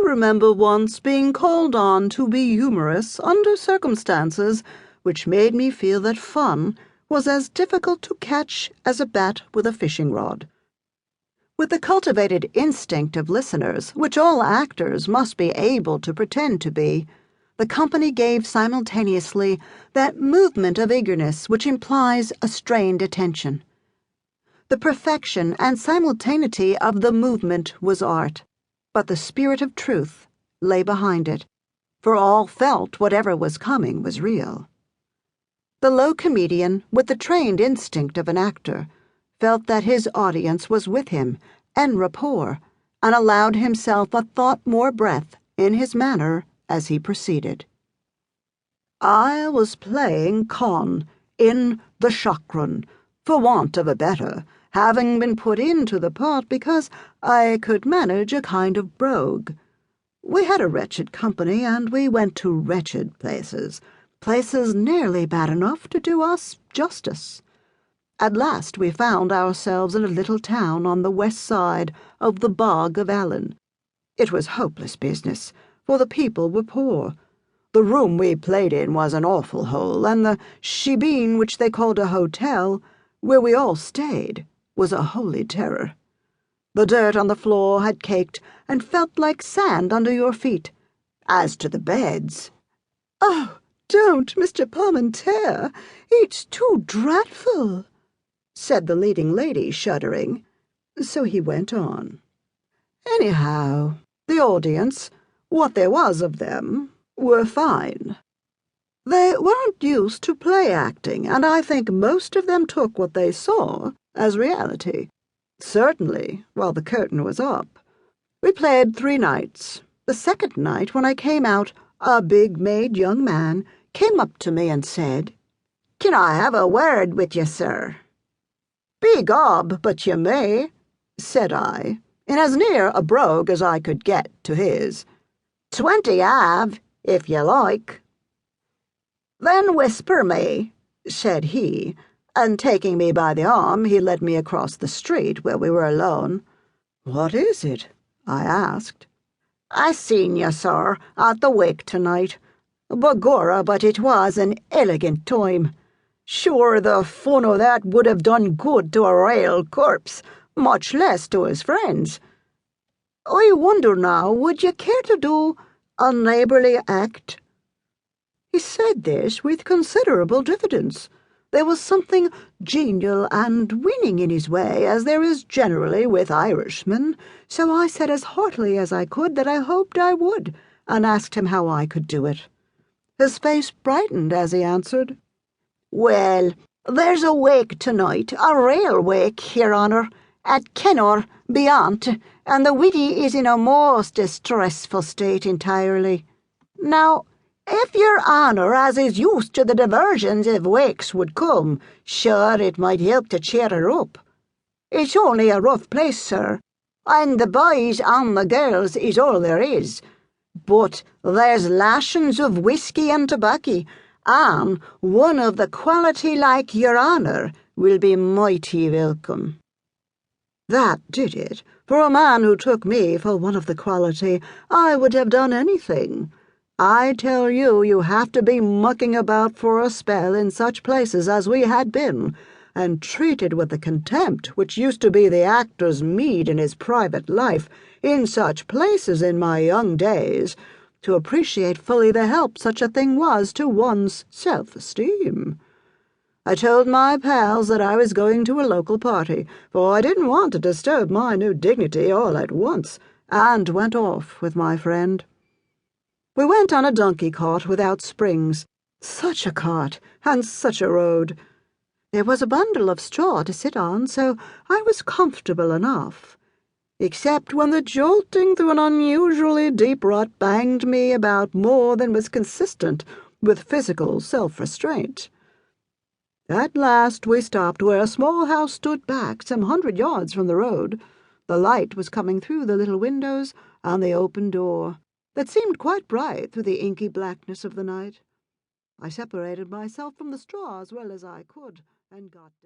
remember once being called on to be humorous under circumstances which made me feel that fun was as difficult to catch as a bat with a fishing rod. With the cultivated instinct of listeners, which all actors must be able to pretend to be, the company gave simultaneously that movement of eagerness which implies a strained attention. The perfection and simultaneity of the movement was art, but the spirit of truth lay behind it, for all felt whatever was coming was real. The low comedian, with the trained instinct of an actor, felt that his audience was with him en rapport, and allowed himself a thought more breath in his manner as he proceeded. I was playing Con in The Chakran, for want of a better, having been put into the part because I could manage a kind of brogue. We had a wretched company, and we went to wretched places nearly bad enough to do us justice. At last we found ourselves in a little town on the west side of the Bog of Allen. It was hopeless business, for the people were poor. The room we played in was an awful hole, and the shebeen, which they called a hotel, where we all stayed, was a holy terror. The dirt on the floor had caked and felt like sand under your feet. As to the beds— "Oh, don't, Mr. Parmentier, it's too dreadful," said the leading lady, shuddering. So he went on. Anyhow, the audience, what there was of them, were fine. They weren't used to play acting, and I think most of them took what they saw as reality. Certainly, while the curtain was up. We played 3 nights. The second night, when I came out, a big-made young man came up to me and said, "Can I have a word with you, sir?" "Begob, but you may," said I, in as near a brogue as I could get to his. "20 have, if you like." "Then whisper me," said he, and taking me by the arm, he led me across the street where we were alone. "What is it?" I asked. "I seen you, sir, at the wake tonight. Begorra, but it was an elegant time. Sure, the fun o' that would have done good to a raal corpse, much less to his friends. I wonder now, would you care to do a neighbourly act?" He said this with considerable diffidence. There was something genial and winning in his way, as there is generally with Irishmen, so I said as heartily as I could that I hoped I would, and asked him how I could do it. His face brightened as he answered, "Well, there's a wake tonight, a rail wake, your honour, at Kenor, beyond, and the widdy is in a most distressful state entirely. Now, if your honour, as is used to the diversions if wakes would come, sure it might help to cheer her up. It's only a rough place, sir, and the boys and the girls is all there is. But there's lashings of whisky and tobacco, and one of the quality like your honour will be mighty welcome." That did it. For a man who took me for one of the quality, I would have done anything. I tell you, you have to be mucking about for a spell in such places as we had been, and treated with the contempt which used to be the actor's meed in his private life, in such places in my young days, to appreciate fully the help such a thing was to one's self-esteem. I told my pals that I was going to a local party, for I didn't want to disturb my new dignity all at once, and went off with my friend. We went on a donkey cart without springs. Such a cart, and such a road! There was a bundle of straw to sit on, so I was comfortable enough, except when the jolting through an unusually deep rut banged me about more than was consistent with physical self-restraint. At last we stopped where a small house stood back some 100 yards from the road. The light was coming through the little windows and the open door, that seemed quite bright through the inky blackness of the night. I separated myself from the straw as well as I could, and got down.